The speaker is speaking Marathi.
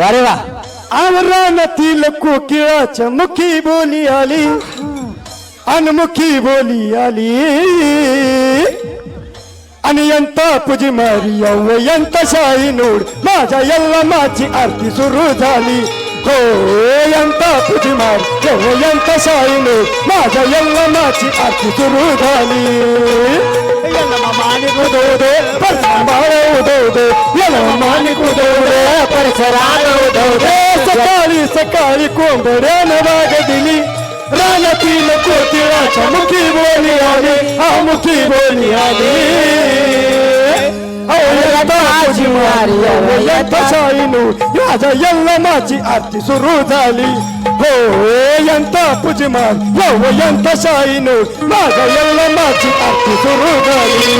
अरे वा आवरानातील कोकिळाच्या मुखी बोली आली अनमुखी बोली आली आणि यंता पुजी मारी यंता शाही नूड माझ्या यल्लमाची आरती सुरू झाली हो यंता पुजी मारी यंता शाही नूड माझ्या यल्लमाची आरती सुरू झाली यल्लमानिक उदोदे परसंबाळ उदोदे यल्लमानिक उदोदे परसराळ उदोदे सकाळी सकाळी कोंबड्यानं वाग दिली रानातील कोकिळाच्या मुखी बोली आली हा मुखी बोली आली माझी माझ्या यल्लमाची आरती सुरू झाली हो यंता पुजी मार यंता शाहीनो माझ्या यल्लमाची आरती सुरू झाली